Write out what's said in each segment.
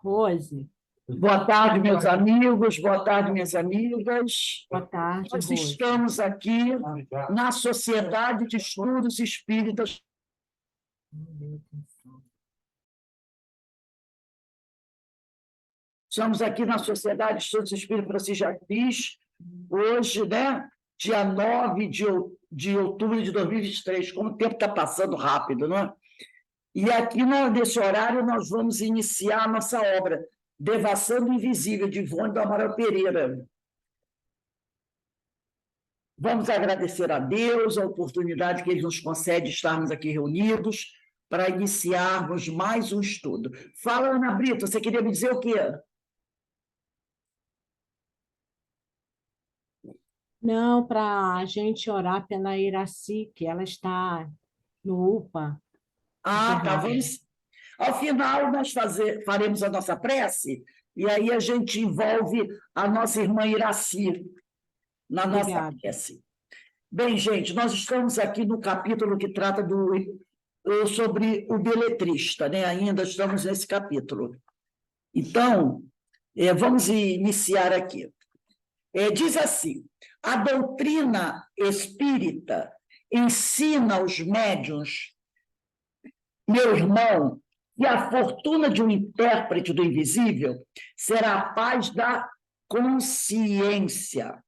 Rose, Boa tarde, meus amigos, boa tarde, minhas amigas. boa tarde, Nós Rose. estamos aqui na Sociedade de Estudos Espíritas. Estamos aqui na Sociedade de Estudos Espíritas Francisco Assis, hoje, né, dia 9 de outubro de 2023. Como o tempo está passando rápido, não é? E aqui, nesse horário, nós vamos iniciar a nossa obra, Devassando o Invisível, de Ivone do Amaral Pereira. Vamos agradecer a Deus a oportunidade que Ele nos concede estarmos aqui reunidos para iniciarmos mais um estudo. Fala, Ana Brito, você queria me dizer o quê? Não, para a gente orar pela Iraci, que ela está no UPA. Ah, tá, internada. vamos. Ao final, nós faremos a nossa prece e aí a gente envolve a nossa irmã Iraci na nossa Obrigada. prece. Bem, gente, nós estamos aqui no capítulo que trata sobre o beletrista, né? Ainda estamos nesse capítulo. Então, vamos iniciar aqui. Diz assim: a doutrina espírita ensina aos médiuns, meu irmão, que a fortuna de um intérprete do invisível será a paz da consciência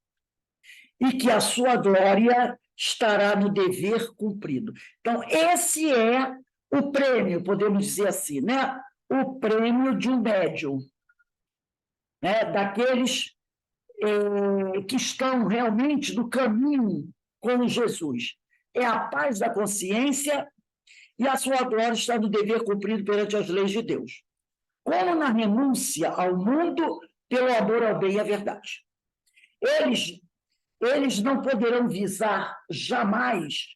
e que a sua glória estará no dever cumprido. Então, esse é o prêmio, podemos dizer assim, né? O prêmio de um médium, né? Daqueles que estão realmente no caminho com Jesus. É a paz da consciência e a sua glória está no dever cumprido perante as leis de Deus. Como na renúncia ao mundo, pelo amor ao bem e à verdade. Eles não poderão visar jamais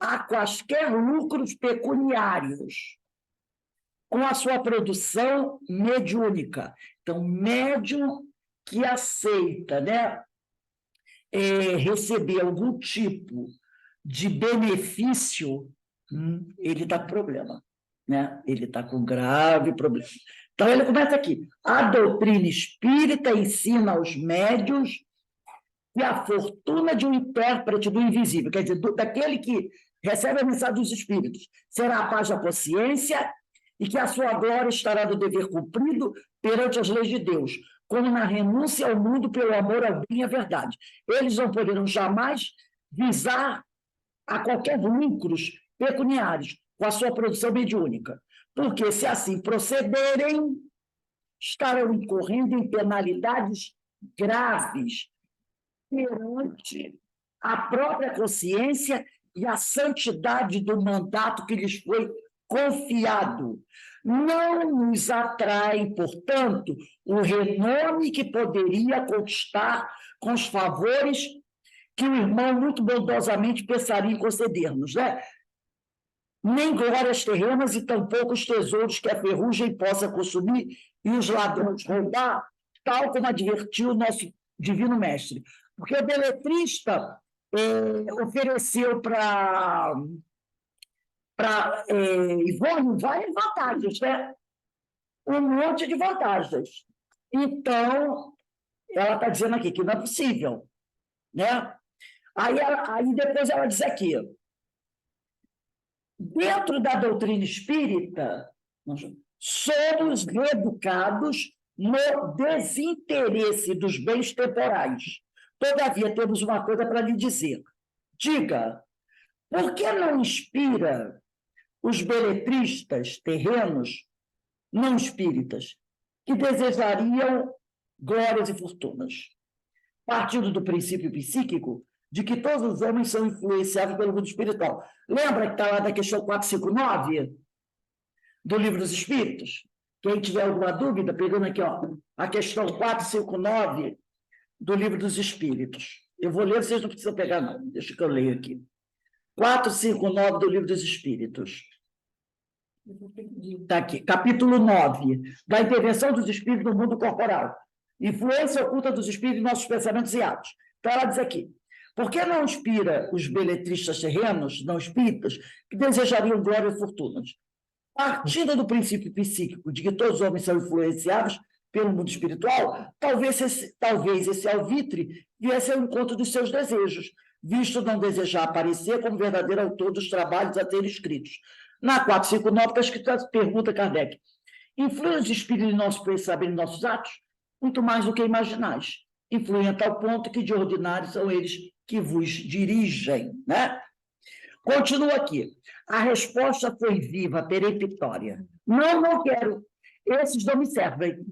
a quaisquer lucros pecuniários com a sua produção mediúnica. Então, médium que aceita, né, receber algum tipo de benefício, ele está com problema, né? Ele está com grave problema. Então, ele começa aqui. A doutrina espírita ensina aos médiuns que a fortuna de um intérprete do invisível, quer dizer, daquele que recebe a mensagem dos espíritos, será a paz da consciência e que a sua glória estará no dever cumprido perante as leis de Deus, como na renúncia ao mundo pelo amor ao bem e à verdade. Eles não poderão jamais visar a qualquer lucros pecuniários com a sua produção mediúnica, porque se assim procederem, estarão incorrendo em penalidades graves perante a própria consciência e a santidade do mandato que lhes foi confiado. Não nos atrai, portanto, o renome que poderia conquistar com os favores que o irmão muito bondosamente pensaria em conceder-nos, né? Nem glórias terrenas e tampouco os tesouros que a ferrugem possa consumir e os ladrões roubar, tal como advertiu o nosso divino mestre. Porque o beletrista ofereceu para Ivone várias vantagens, né? Um monte de vantagens. Então, ela está dizendo aqui que não é possível, né? Aí depois ela diz aqui, dentro da doutrina espírita, somos reeducados no desinteresse dos bens temporais. Todavia, temos uma coisa para lhe dizer. Diga, por que não inspira os beletristas terrenos, não espíritas, que desejariam glórias e fortunas, partindo do princípio psíquico de que todos os homens são influenciáveis pelo mundo espiritual? Lembra que está lá da questão 459 do Livro dos Espíritos? Quem tiver alguma dúvida, pegando aqui, ó, a questão 459 do Livro dos Espíritos. Eu vou ler, vocês não precisam pegar, não. Deixa que eu leio aqui. 459 do Livro dos Espíritos. Está aqui, capítulo 9, da intervenção dos espíritos no mundo corporal. Influência oculta dos espíritos em nossos pensamentos e atos. Então, ela diz aqui, por que não inspira os beletristas terrenos, não espíritas, que desejariam glória e fortunas? Partindo do princípio psíquico de que todos os homens são influenciados pelo mundo espiritual, talvez esse alvitre viesse ao encontro dos seus desejos, visto não desejar aparecer como verdadeiro autor dos trabalhos a serem escritos. Na 459 está escrita, pergunta Kardec: influem os espíritos em nosso pensamento e em nossos atos? Muito mais do que imaginais. Influem a tal ponto que de ordinário são eles que vos dirigem, né? Continua aqui. A resposta foi viva, peremptória. Não, não quero. Esses não me servem,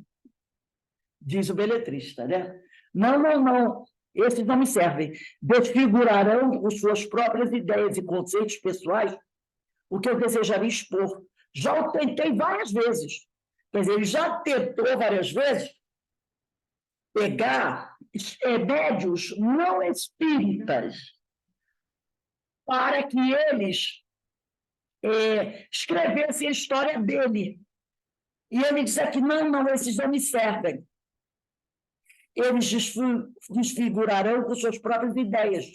diz o beletrista, né? Não, não, não. Esses não me servem. Desfigurarão com suas próprias ideias e conceitos pessoais o que eu desejaria expor. Já o tentei várias vezes. Quer dizer, ele já tentou várias vezes pegar médios não espíritas para que eles escrevessem a história dele. E ele disse que não, não, esses não me servem. Eles desfigurarão com suas próprias ideias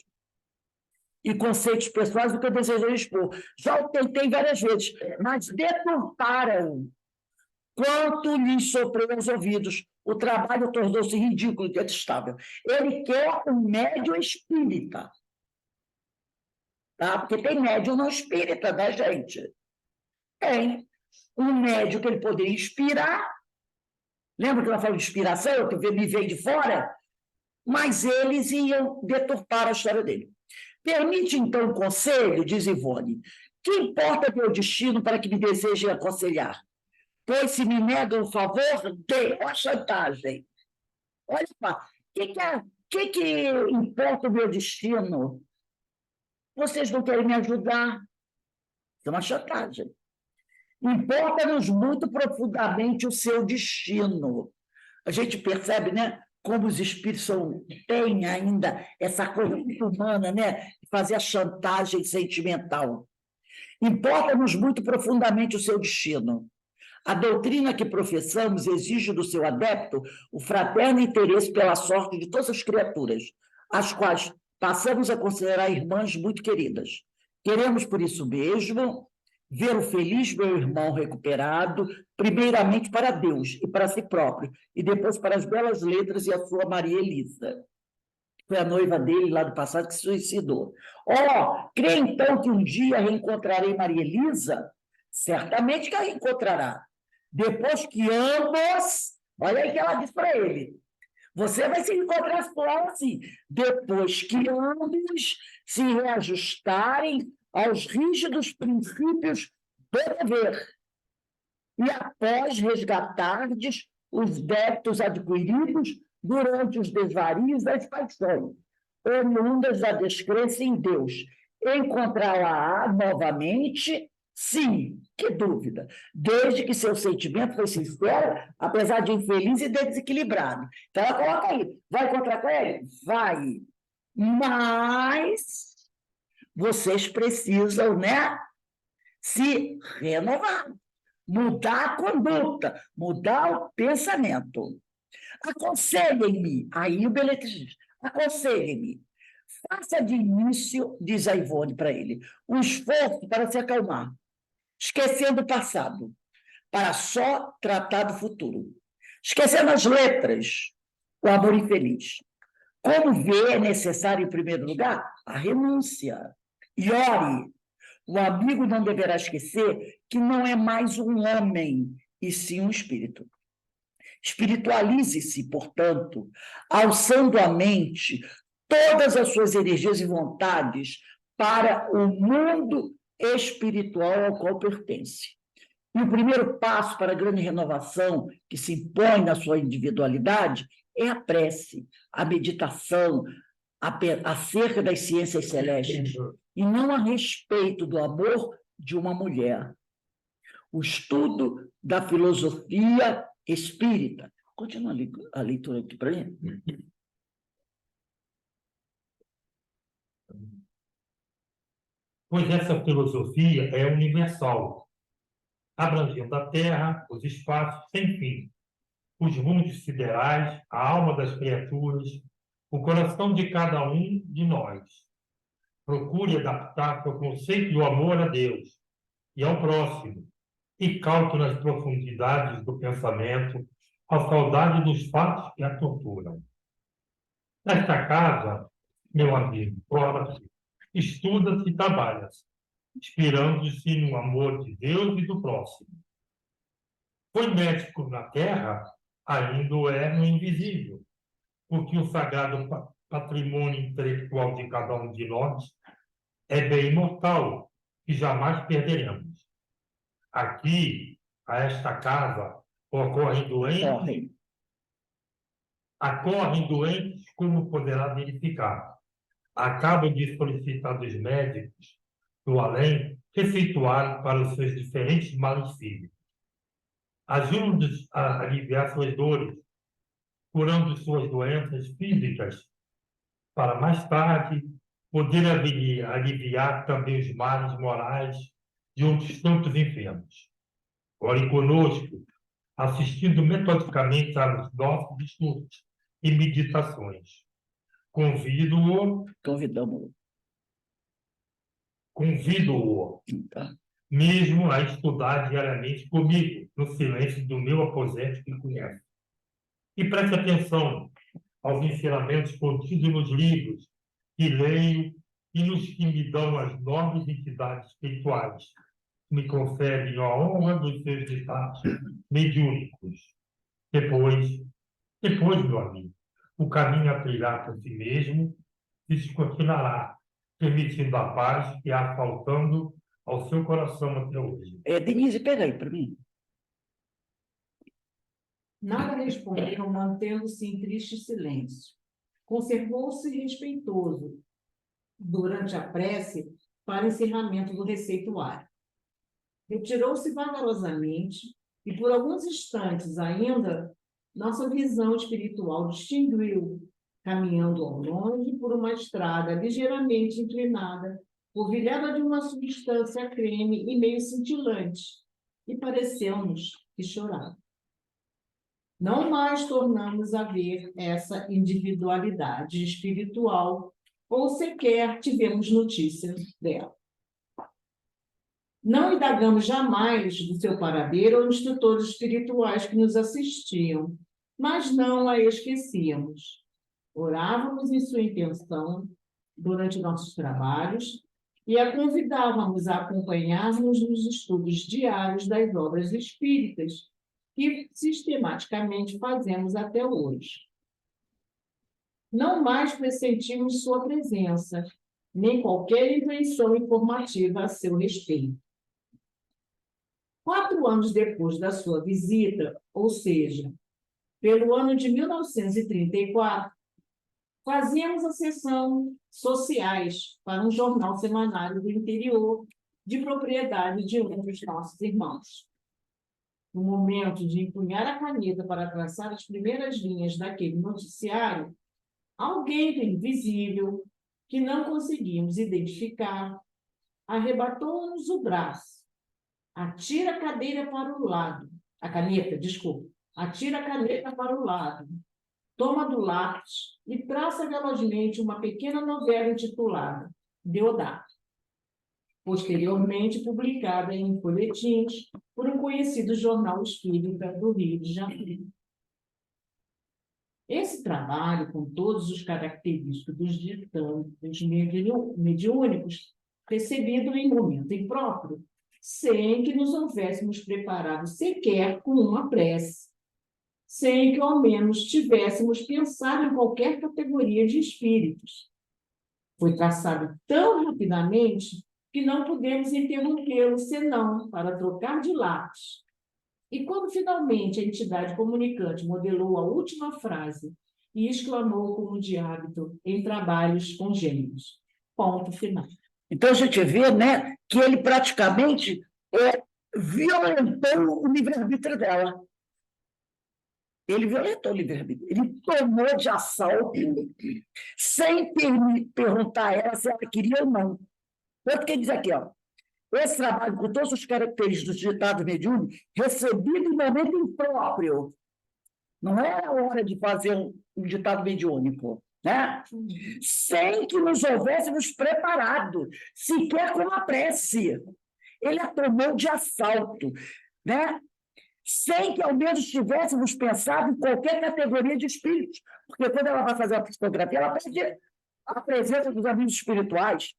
e conceitos pessoais o que eu desejaria expor. Já o tentei várias vezes, mas deturparam quanto lhes soprou aos ouvidos. O trabalho tornou-se ridículo e detestável. Ele quer um médium espírita. Tá? Porque tem médium não espírita, né, gente? Tem um médium que ele poderia inspirar. Lembra que ela falou de inspiração, que me veio de fora? Mas eles iam deturpar a história dele. Permite, então, um conselho, diz Ivone. Que importa meu destino para que me desejem aconselhar? Pois se me negam o favor, dê a chantagem. Olha só, que importa o meu destino? Vocês não querem me ajudar? É uma chantagem. Importa-nos muito profundamente o seu destino. A gente percebe, né, como os espíritos têm ainda essa coisa muito humana, né, de fazer a chantagem sentimental. Importa-nos muito profundamente o seu destino. A doutrina que professamos exige do seu adepto o fraterno interesse pela sorte de todas as criaturas, as quais passamos a considerar irmãs muito queridas. Queremos, por isso mesmo, ver o feliz meu irmão recuperado, primeiramente para Deus e para si próprio, e depois para as belas letras e a sua Maria Elisa. Foi a noiva dele lá do passado que se suicidou. Crê então que um dia reencontrarei Maria Elisa? Certamente que a reencontrará. Depois que ambos, olha aí que ela diz para ele, você vai se encontrar com ela assim, depois que ambos se reajustarem aos rígidos princípios do dever e após resgatardes os débitos adquiridos durante os desvarios das paixões, oriundas da descrença em Deus, encontrá-la novamente. Sim, que dúvida, desde que seu sentimento foi sincero, apesar de infeliz e desequilibrado. Então, ela coloca aí, vai encontrar com ele? Vai, mas vocês precisam, né, se renovar, mudar a conduta, mudar o pensamento. Aconselhem-me, aí o beletrista, aconselhem-me, faça de início, diz a Ivone para ele, um esforço para se acalmar, esquecendo o passado, para só tratar do futuro. Esquecendo as letras, o amor infeliz. Como vê, é necessário, em primeiro lugar, a renúncia. E ore. O amigo não deverá esquecer que não é mais um homem, e sim um espírito. Espiritualize-se, portanto, alçando a mente todas as suas energias e vontades para o mundo espiritual ao qual pertence. E o primeiro passo para a grande renovação que se impõe na sua individualidade é a prece, a meditação acerca das ciências celestes, e não a respeito do amor de uma mulher. O estudo da filosofia espírita. Continua a leitura aqui para ele. Pois essa filosofia é universal, abrangendo a Terra, os espaços sem fim, os mundos siderais, a alma das criaturas, o coração de cada um de nós. Procure adaptar-se ao conceito do amor a Deus e ao próximo, e cauto nas profundidades do pensamento, a saudade dos fatos que a torturam. Nesta casa, meu amigo, ora-se, estuda-se e trabalha-se, inspirando-se no amor de Deus e do próximo. Foi médico na terra, ainda o é no invisível, porque o sagrado patrimônio intelectual de cada um de nós é bem imortal, que jamais perderemos. Aqui, a esta casa, ocorrem doentes, como poderá verificar. Acabam de solicitar dos médicos do além receituário para os seus diferentes males físicos. Ajudam-nos a aliviar suas dores, curando suas doenças físicas, para mais tarde poder aliviar também os males morais de outros tantos enfermos. Ore conosco, assistindo metodicamente aos nossos estudos e meditações. Convido-o Tá. mesmo a estudar diariamente comigo, no silêncio do meu aposento que conhece. E preste atenção aos ensinamentos contidos nos livros que leio e nos que me dão as nobres entidades espirituais, que me concedem a honra dos seus ditados mediúnicos. Depois, meu amigo, o caminho a trilhar por si mesmo se continuará, permitindo a paz que há faltando ao seu coração até hoje. Denise, pega aí para mim. Nada respondeu, mantendo-se em triste silêncio. Conservou-se respeitoso durante a prece para encerramento do receituário. Retirou-se vagarosamente e, por alguns instantes ainda, nossa visão espiritual distinguiu, caminhando ao longe por uma estrada ligeiramente inclinada, polvilhada de uma substância creme e meio cintilante, e pareceu-nos que chorava. Não mais tornamos a ver essa individualidade espiritual, ou sequer tivemos notícia dela. Não indagamos jamais do seu paradeiro ou instrutores espirituais que nos assistiam, mas não a esquecíamos. Orávamos em sua intenção durante nossos trabalhos e a convidávamos a acompanhar-nos nos estudos diários das obras espíritas, que sistematicamente fazemos até hoje. Não mais pressentimos sua presença, nem qualquer intuição informativa a seu respeito. 4 anos depois da sua visita, ou seja, pelo ano de 1934, fazíamos a sessão sociais para um jornal semanário do interior, de propriedade de um dos nossos irmãos. No momento de empunhar a caneta para traçar as primeiras linhas daquele noticiário, alguém invisível, que não conseguimos identificar, arrebatou-nos o braço. Atira a caneta para o lado, toma do lápis e traça velozmente uma pequena novela intitulada Deodato, posteriormente publicada em folhetins por um conhecido jornal espírita do Rio de Janeiro. Esse trabalho, com todos os característicos dos ditames mediúnicos, recebido em momento impróprio, sem que nos houvéssemos preparado sequer com uma prece, sem que ao menos tivéssemos pensado em qualquer categoria de espíritos. Foi traçado tão rapidamente que não pudemos interrompê-lo senão para trocar de lápis. E quando finalmente a entidade comunicante modelou a última frase e exclamou como de hábito em trabalhos congêneros: ponto final. Então, a gente vê, né, que ele praticamente violentou o livre-arbítrio dela. Ele violentou o livre-arbítrio. Ele tomou de assalto, sem perguntar a ela se ela queria ou não. Tanto que ele diz aqui, ó, esse trabalho, com todos os caracteres do ditado mediúnico, recebido em momento impróprio. Não era a hora de fazer um ditado mediúnico, né? Sem que nos houvéssemos preparado, sequer com a prece. Ele a tomou de assalto. né? Sem que ao menos tivéssemos pensado em qualquer categoria de espíritos, porque quando ela vai fazer a psicografia, ela pede a presença dos amigos espirituais.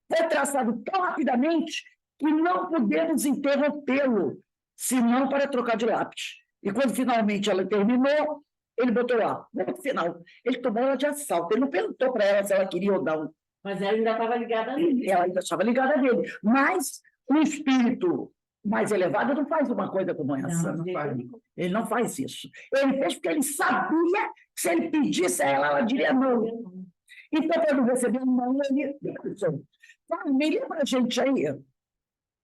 Foi traçado tão rapidamente que não pudemos interrompê-lo, senão para trocar de lápis. E quando finalmente ela terminou, ele botou lá, no final. Ele tomou ela de assalto, ele não perguntou para ela se ela queria ou não. Mas ela ainda estava ligada nele. Ela ainda estava ligada nele. Mas um espírito mais elevado não faz uma coisa como essa. Não faz. Ele não faz isso. Ele fez porque ele sabia que se ele pedisse a ela diria não. Então, quando recebeu um não, ele... Me lê para a gente aí.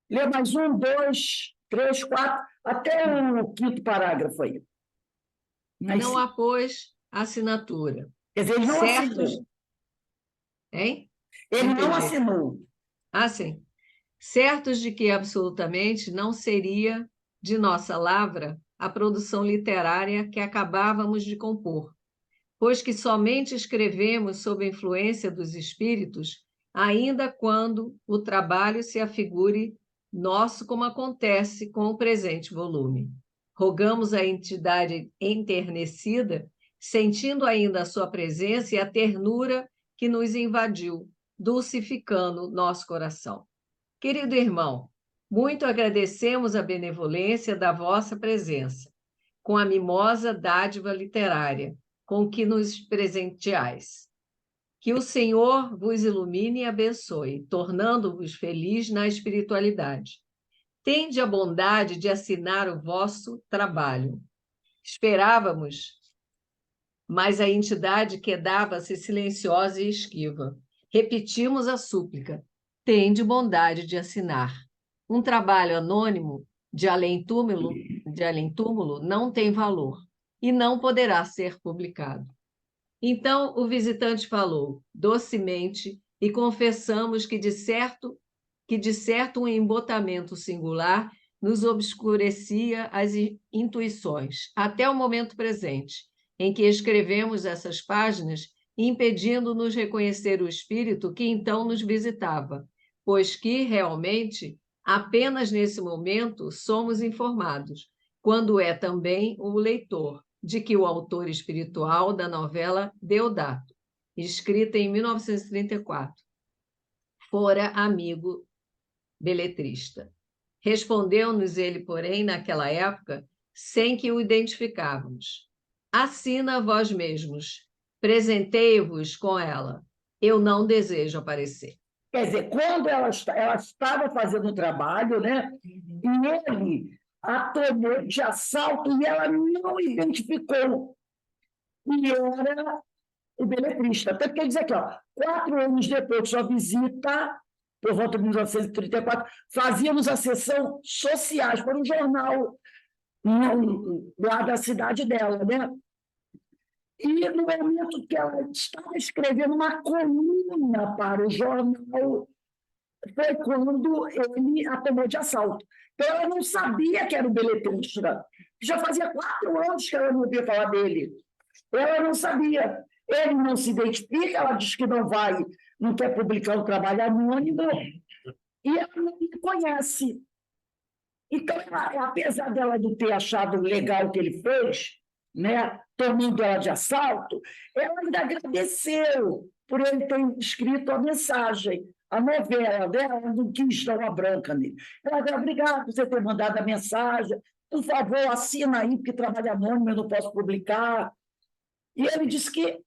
Lê mais 1, 2, 3, 4, até o 5º parágrafo aí. Mas, Não apôs assinatura. quer dizer, ele não Certos... assinou. Hein? Ele não Entendi. assinou. Ah, sim. Certos de que absolutamente não seria de nossa lavra a produção literária que acabávamos de compor, pois que somente escrevemos sob a influência dos espíritos, ainda quando o trabalho se afigure nosso, como acontece com o presente volume. Rogamos à entidade enternecida, sentindo ainda a sua presença e a ternura que nos invadiu, dulcificando nosso coração. Querido irmão, muito agradecemos a benevolência da vossa presença, com a mimosa dádiva literária, com que nos presenteais. Que o Senhor vos ilumine e abençoe, tornando-vos feliz na espiritualidade. Tende a bondade de assinar o vosso trabalho. Esperávamos, mas a entidade quedava-se silenciosa e esquiva. Repetimos a súplica. Tende bondade de assinar. Um trabalho anônimo de além-túmulo não tem valor e não poderá ser publicado. Então o visitante falou docemente e confessamos que de certo um embotamento singular nos obscurecia as intuições, até o momento presente, em que escrevemos essas páginas, impedindo-nos reconhecer o espírito que então nos visitava, pois que, realmente, apenas nesse momento somos informados, quando é também o leitor, de que o autor espiritual da novela Deodato, escrita em 1934, fora amigo beletrista. Respondeu-nos ele, porém, naquela época, sem que o identificávamos. Assina vós mesmos, presentei-vos com ela. Eu não desejo aparecer. Quer dizer, quando ela estava fazendo o trabalho, né? E ele a tomou de assalto e ela não identificou. E era o beletrista. Até porque ele diz aqui, ó, 4 anos depois de sua visita, por volta de 1934, fazíamos a sessão sociais para um jornal lá da cidade dela, né? E no momento que ela estava escrevendo uma coluna para o jornal, foi quando ele a tomou de assalto. Então, ela não sabia que era o beletrista. Já fazia 4 anos que ela não ouvia falar dele. Ela não sabia. Ele não se identifica, ela diz que não quer publicar um trabalho anônimo, e ela não me conhece. Então, apesar dela não ter achado legal o que ele fez, né, tomando ela de assalto, ela ainda agradeceu por ele ter escrito a mensagem, a novela dela, ela não quis dar uma branca nele. Ela disse, obrigado por você ter mandado a mensagem, por favor, assina aí, porque trabalho anônimo, eu não posso publicar. E ele disse que...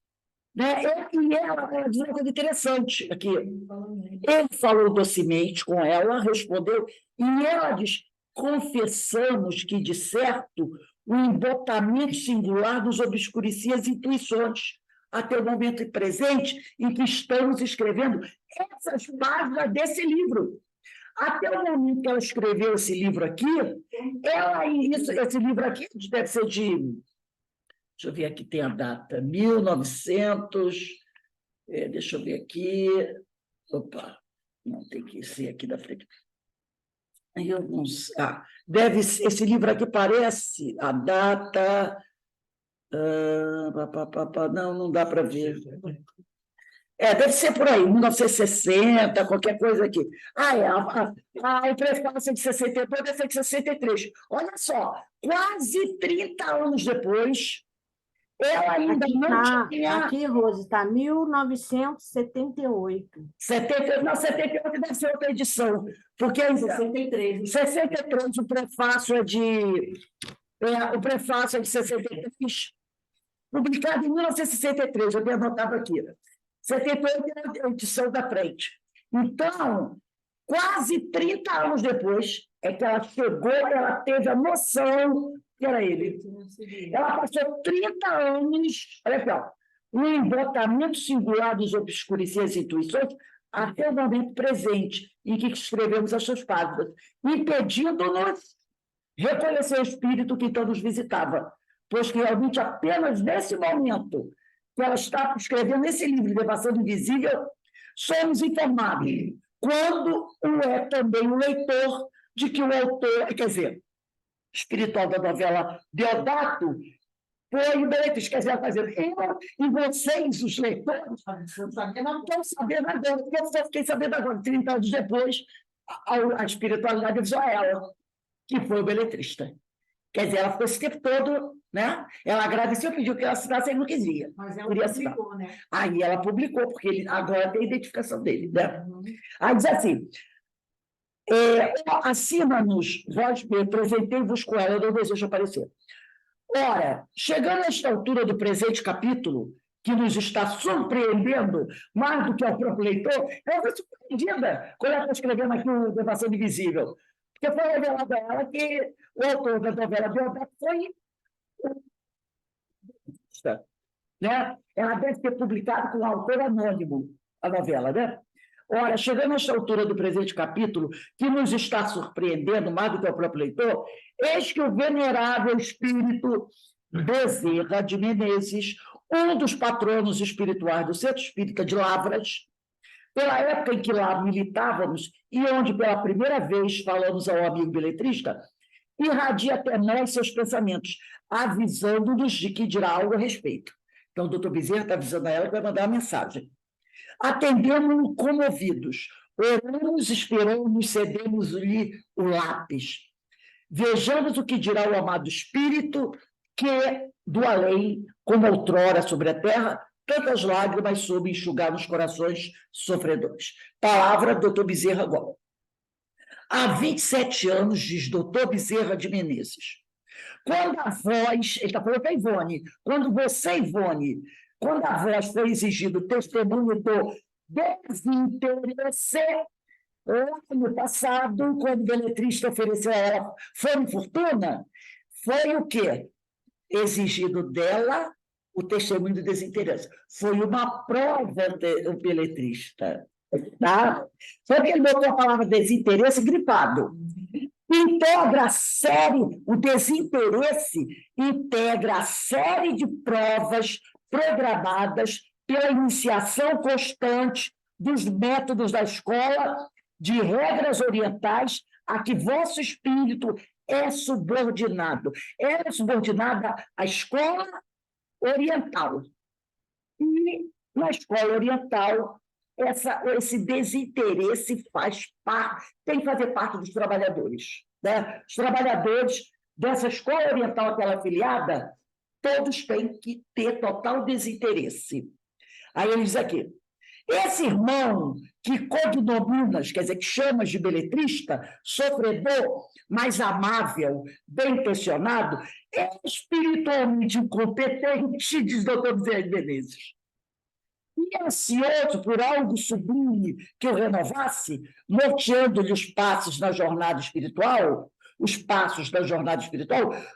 Né, e ela diz uma coisa interessante aqui. Ele falou docemente com ela, respondeu, e ela diz, confessamos que, de certo, o embotamento singular nos obscurecia as intuições, até o momento presente em que estamos escrevendo essas páginas desse livro. Até o momento que ela escreveu esse livro aqui, esse livro aqui deve ser de... Deixa eu ver aqui, tem a data, 1900... deixa eu ver aqui... Opa, não tem que ser aqui da frente. Eu não sei. Deve ser, esse livro aqui parece a data... não dá para ver. Deve ser por aí, 1960, qualquer coisa aqui. O prefácio é de 62, deve ser de 63. Olha só, quase 30 anos depois, ela ainda não tinha... Aqui, Rose, está 1978. 78 deve ser outra edição, porque 63. 63, o prefácio é de 63, publicado em 1963, eu tenho anotado aqui. 78 é a edição da frente. Então, quase 30 anos depois, é que ela chegou, ela teve a noção que era ele. Ela passou 30 anos, olha aqui, ó, um embotamento singular dos obscurecidas intuições até o momento presente em que escrevemos as suas páginas, impedindo-nos reconhecer o espírito que então nos visitava, pois que realmente apenas nesse momento que ela está escrevendo esse livro, Elevação Invisível, somos informados, quando é também o leitor, de que o autor, quer dizer, espiritual da novela Deodato, foi o beletrista, quer dizer, ela está dizendo, eu e vocês, os leitores, não estão sabendo agora, porque eu só fiquei sabendo agora, 30 anos depois, a espiritualidade avisou a ela, que foi o beletrista. Quer dizer, ela ficou esse tempo todo, né? Ela agradeceu, pediu que ela assinasse, ele não quisia. Mas ela Queria publicou, né? Aí ela publicou, porque ele agora tem a identificação dele, né? Aí diz assim, acima-nos, vós me apresentei-vos com ela, eu não desejo aparecer. Ora, chegando a esta altura do presente capítulo, que nos está surpreendendo mais do que ao próprio leitor, eu fui surpreendida quando ela está escrevendo aqui o Elevação Invisível. Porque foi revelado a ela que o autor da novela Deodato foi né? Ela deve ter publicado com um autor anônimo a novela, né? Ora, chegando a esta altura do presente capítulo, que nos está surpreendendo mais do que o próprio leitor, eis que o venerável espírito Bezerra de Menezes, um dos patronos espirituais do Centro Espírita de Lavras, pela época em que lá militávamos e onde pela primeira vez falamos ao amigo beletrista, irradia até nós seus pensamentos, avisando-nos de que dirá algo a respeito. Então, o doutor Bezerra está avisando a ela que vai mandar uma mensagem. Atendemos-no comovidos, oramos, esperamos, cedemos-lhe o lápis. Vejamos o que dirá o amado Espírito, que do além, como outrora sobre a terra, tantas lágrimas soube enxugar nos corações sofredores. Palavra do doutor Bezerra Gomes. Há 27 anos, diz doutor Bezerra de Menezes, quando a voz, ele está falando para a Ivone, quando você, Ivone, quando a voz foi exigido testemunho do desinteresse, ano passado, quando o beletrista ofereceu a ela fama e fortuna, foi o quê? Exigido dela o testemunho do desinteresse. Foi uma prova do beletrista. Tá? Só que ele botou a palavra desinteresse gripado. Integra a série, o desinteresse integra a série de provas programadas pela iniciação constante dos métodos da escola, de regras orientais, a que vosso espírito é subordinado. Ela é subordinada à escola oriental. E, na escola oriental, esse desinteresse tem que fazer parte dos trabalhadores. Né? Os trabalhadores dessa escola oriental que ela é afiliada, todos têm que ter total desinteresse. Aí ele diz aqui, esse irmão que cognominas, quer dizer, que chamas de beletrista, sofredor, mais amável, bem intencionado, é espiritualmente incompetente, diz o doutor Bezerra de Menezes. E ansioso por algo sublime que o renovasse, norteando-lhe os passos da jornada espiritual,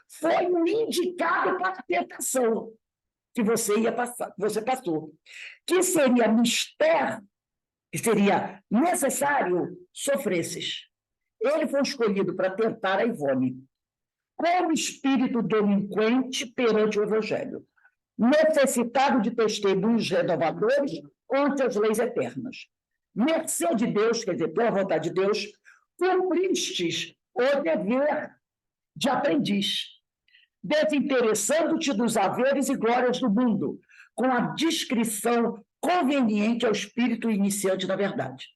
foi o indicado para a tentação que você passou, que seria que seria necessário sofresses. Ele foi escolhido para tentar a Ivone, como espírito delinquente perante o Evangelho, necessitado de testemunhos renovadores ante as leis eternas. Mercê de Deus, quer dizer, pela vontade de Deus, cumpristes o dever de aprendiz, desinteressando-te dos haveres e glórias do mundo, com a discrição conveniente ao espírito iniciante da verdade.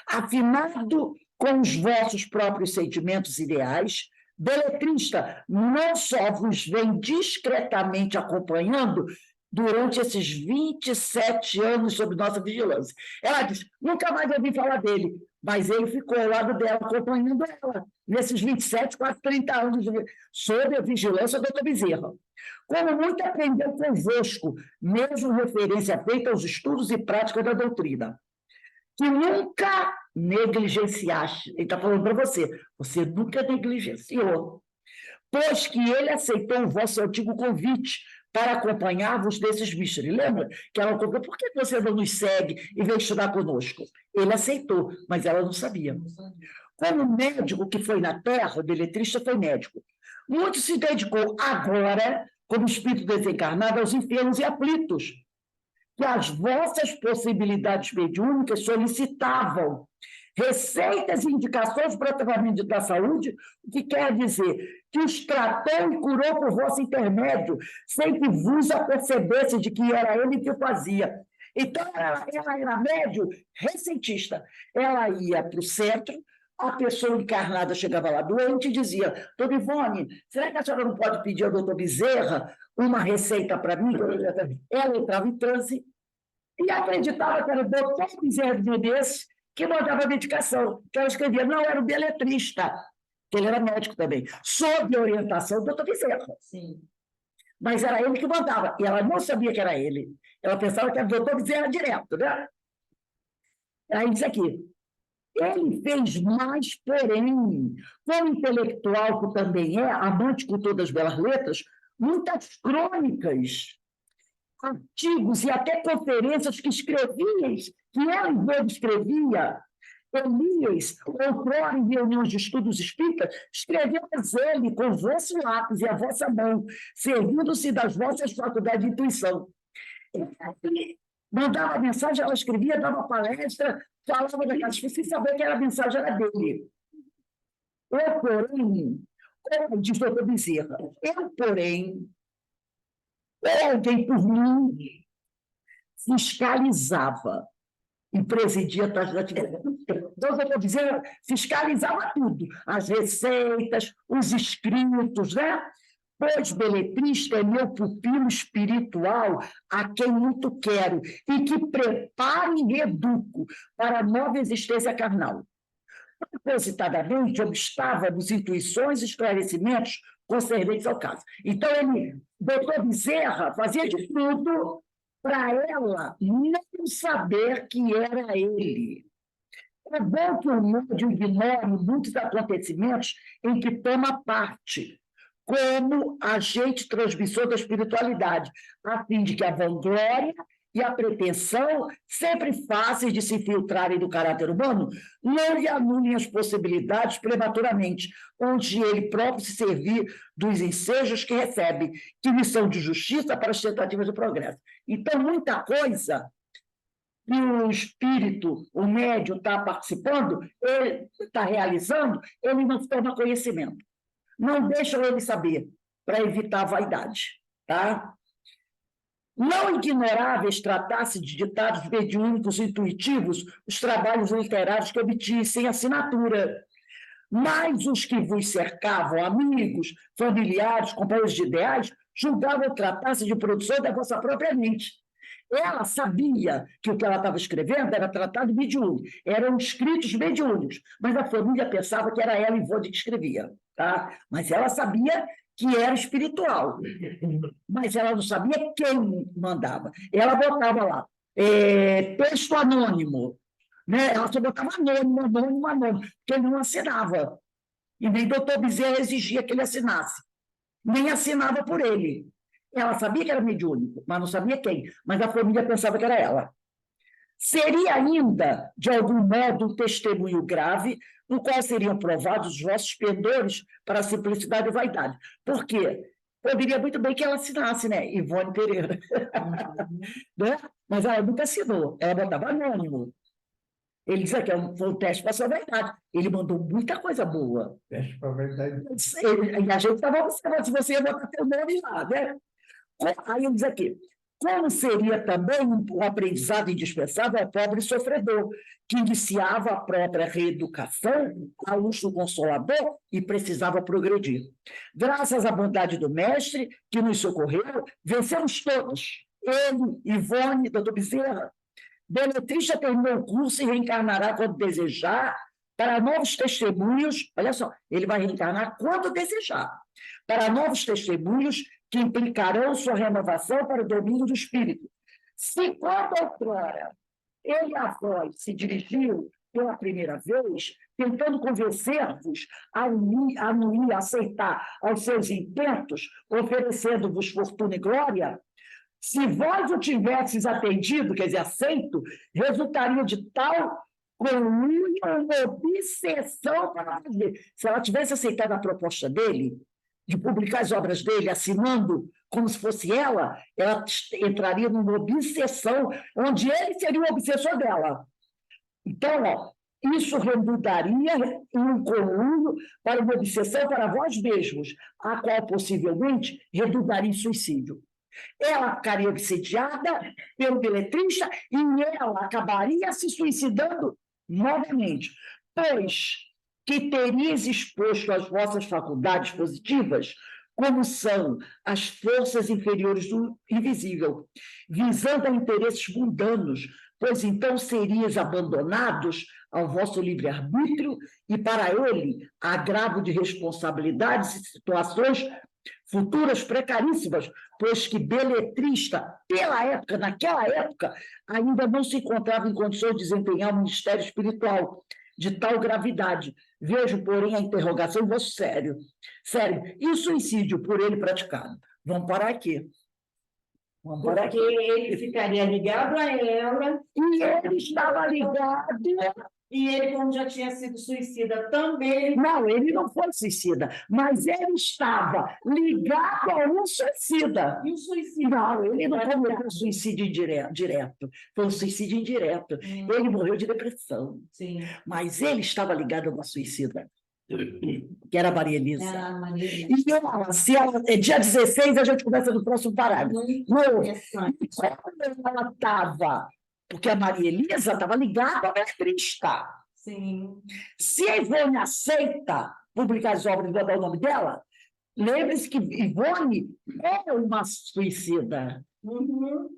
Afinado com os vossos próprios sentimentos ideais, beletrista não só vos vem discretamente acompanhando durante esses 27 anos sob nossa vigilância. Ela diz, nunca mais ouvi falar dele, mas ele ficou ao lado dela, acompanhando ela, nesses 27, quase 30 anos, sob a vigilância do Dr. Bezerra. Como muito aprendeu convosco, mesmo referência feita aos estudos e práticas da doutrina, que nunca negligenciaste. Ele está falando para você, você nunca negligenciou, pois que ele aceitou o vosso antigo convite para acompanhar-vos desses mistérios. Lembra que ela contou, por que você não nos segue e vem estudar conosco? Ele aceitou, mas ela não sabia. Como médico que foi na Terra, o beletrista foi médico, muito se dedicou agora, como espírito desencarnado, aos enfermos e aflitos, que as vossas possibilidades mediúnicas solicitavam receitas e indicações para o tratamento da saúde, o que quer dizer que os tratou e curou por vosso intermédio, sem que vos apercebesse de que era ele que o fazia. Então, ela era médium receitista. Ela ia para o centro, a pessoa encarnada chegava lá doente e dizia, Dona Ivone, será que a senhora não pode pedir ao doutor Bezerra uma receita para mim? Ela entrava em transe e acreditava que era o doutor Bezerra de Menezes que mandava a medicação, que ela escrevia. Não, era o beletrista, que ele era médico também, sob a orientação do doutor Bezerra. Sim. Mas era ele que mandava, e ela não sabia que era ele. Ela pensava que era o doutor Bezerra direto, né? Aí diz aqui, ele fez mais, porém, como intelectual que também é, amante com todas as belas letras, muitas crônicas, artigos e até conferências que escrevias, que ela mesma escrevia, Elias, outrora em reuniões de estudos espíritas, escreveu-as ele com o vosso lápis e a vossa mão, servindo-se das vossas faculdades de intuição. Ele mandava mensagem, ela escrevia, dava palestra, falava daquelas coisas, sem saber que a mensagem era dele. Eu, porém, como diz o doutor Bezerra, alguém por mim fiscalizava e presidia tais atividades. Então, o doutor Bezerra fiscalizava tudo, as receitas, os escritos, né? Pois beletrista é meu pupilo espiritual, a quem muito quero, e que preparo e reeduco para a nova existência carnal. Propositadamente, obstava-nos intuições e esclarecimentos concernentes ao caso. Então, doutor Bezerra fazia de tudo para ela não saber que era ele. É bom que o médium ignore muitos acontecimentos em que toma parte, como agente transmissor da espiritualidade, a fim de que a vanglória e a pretensão, sempre fáceis de se filtrarem do caráter humano, não lhe anulem as possibilidades prematuramente, onde ele próprio se servir dos ensejos que recebe, que lhe são de justiça para as tentativas do progresso. Então, muita coisa que o espírito, o médium está participando, ele está realizando, ele não toma conhecimento. Não deixam ele saber, para evitar a vaidade. Tá? Não ignoráveis tratasse de ditados mediúnicos intuitivos, os trabalhos literários que obtinha sem assinatura, mas os que vos cercavam, amigos, familiares, companheiros de ideais, julgavam tratar-se de produção da vossa própria mente. Ela sabia que o que ela estava escrevendo era tratado mediúnico, eram escritos mediúnicos, mas a família pensava que era ela, Ivone, que escrevia. Tá? Mas ela sabia que era espiritual, mas ela não sabia quem mandava. Ela botava lá, texto anônimo, né? Ela só botava anônimo, porque ele não assinava. E nem o doutor Bezerra exigia que ele assinasse. Nem assinava por ele. Ela sabia que era mediúnico, mas não sabia quem. Mas a família pensava que era ela. Seria ainda, de algum modo, um testemunho grave, no qual seriam provados os vossos pendores para a simplicidade e vaidade. Por quê? Poderia muito bem que ela assinasse, né? Ivone Pereira. Né? Mas ela nunca assinou, ela botava anônimo. Ele disse que foi um teste para a sua verdade. Ele mandou muita coisa boa. Teste para a verdade. E a gente estava observando se você ia botar teu nome lá, né? Aí ele diz aqui, Como seria também um aprendizado indispensável ao pobre sofredor, que iniciava a própria reeducação à luz do Consolador e precisava progredir. Graças à bondade do Mestre, que nos socorreu, vencemos todos. Ele, Ivone, doutor Bezerra. Beletrista terminou o curso e reencarnará quando desejar, para novos testemunhos. Olha só, ele vai reencarnar quando desejar, para novos testemunhos que implicarão sua renovação para o domínio do espírito. Se quando outrora ele e a voz se dirigiu pela primeira vez, tentando convencer-vos a unir, a aceitar aos seus intentos, oferecendo-vos fortuna e glória, se vós o tivesses atendido, quer dizer, aceito, resultaria de tal conluio uma obsessão para fazer. Se ela tivesse aceitado a proposta dele, de publicar as obras dele, assinando como se fosse ela entraria numa obsessão, onde ele seria o obsessor dela. Então, isso redundaria em um conluio para uma obsessão para vós mesmos, a qual possivelmente redundaria em suicídio. Ela ficaria obsediada pelo beletrista e ela acabaria se suicidando novamente, pois que terias exposto as vossas faculdades positivas, como são as forças inferiores do invisível, visando a interesses mundanos, pois então serias abandonados ao vosso livre-arbítrio e para ele agravo de responsabilidades e situações futuras precaríssimas, pois que beletrista, naquela época, ainda não se encontrava em condições de desempenhar um ministério espiritual de tal gravidade. Vejo, porém, a interrogação em vosso sério. E o suicídio por ele praticado? Vamos parar aqui. Porque ele ficaria ligado a ela. E ele estava ligado. E ele, como já tinha sido suicida também. Não, ele não foi suicida, mas ele estava ligado a um suicida. E o suicídio? Não, ele não cometeu suicídio direto. Foi um suicídio indireto. Ele morreu de depressão. Sim. Mas ele estava ligado a uma suicida, que era a Maria Elisa. E se ela, dia 16, a gente começa no próximo parágrafo. Quando ela estava... Porque a Maria Elisa estava ligada à beletrista. Sim. Se a Ivone aceita publicar as obras e vai dar o nome dela, lembre-se que Ivone é uma suicida. Uhum.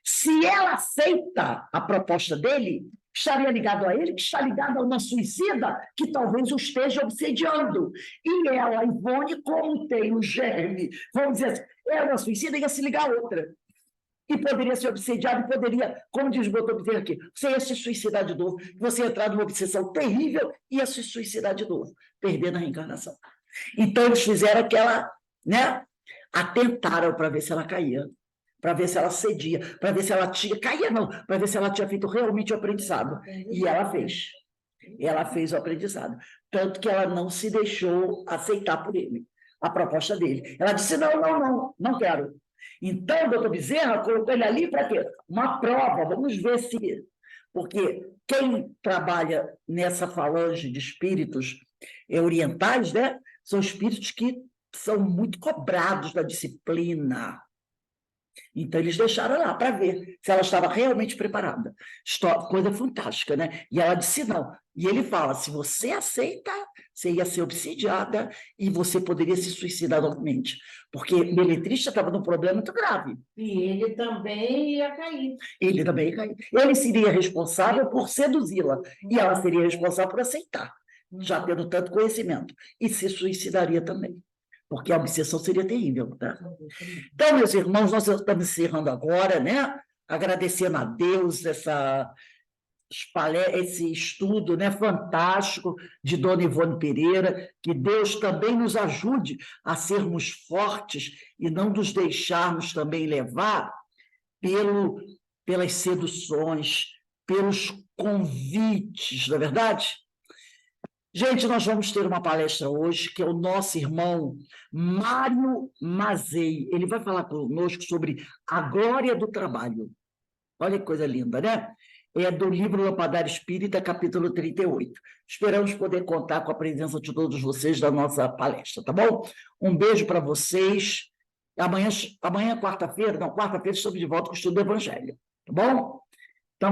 Se ela aceita a proposta dele, estaria ligado a ele, que está ligado a uma suicida que talvez o esteja obsediando. E ela, Ivone, como tem o germe, vamos dizer assim, é uma suicida e ia se ligar a outra. E poderia ser obsediado, e poderia, como diz o doutor Bezerra aqui, você ia se suicidar de novo, você ia entrar numa obsessão terrível e ia se suicidar de novo, perdendo a reencarnação. Então, eles fizeram aquela, atentaram para ver se ela caía, para ver se ela cedia, para ver se ela tinha, caía não, para ver se ela tinha feito realmente o aprendizado. E ela fez. Ela fez o aprendizado. Tanto que ela não se deixou aceitar por ele, a proposta dele. Ela disse, não quero. Então, o doutor Bezerra colocou ele ali para quê? Uma prova, vamos ver se... Porque quem trabalha nessa falange de espíritos orientais, são espíritos que são muito cobrados da disciplina. Então, eles deixaram lá para ver se ela estava realmente preparada. Coisa fantástica, né? E ela disse não. E ele fala, se você aceita, você ia ser obsidiada e você poderia se suicidar novamente. Porque o beletrista estava num problema muito grave. E ele também ia cair. Ele também ia cair. Ele seria responsável por seduzi-la. E ela seria responsável por aceitar, já tendo tanto conhecimento. E se suicidaria também. Porque a obsessão seria terrível. Tá? Então, meus irmãos, nós estamos encerrando agora, agradecendo a Deus esse estudo fantástico de Dona Ivone Pereira, que Deus também nos ajude a sermos fortes e não nos deixarmos também levar pelas seduções, pelos convites, não é verdade? Gente, nós vamos ter uma palestra hoje, que é o nosso irmão Mário Mazei. Ele vai falar conosco sobre a glória do trabalho. Olha que coisa linda, né? É do livro Lampadário Espírita, capítulo 38. Esperamos poder contar com a presença de todos vocês da nossa palestra, tá bom? Um beijo para vocês Amanhã quarta-feira, não, quarta-feira estamos de volta com o estudo do Evangelho, tá bom?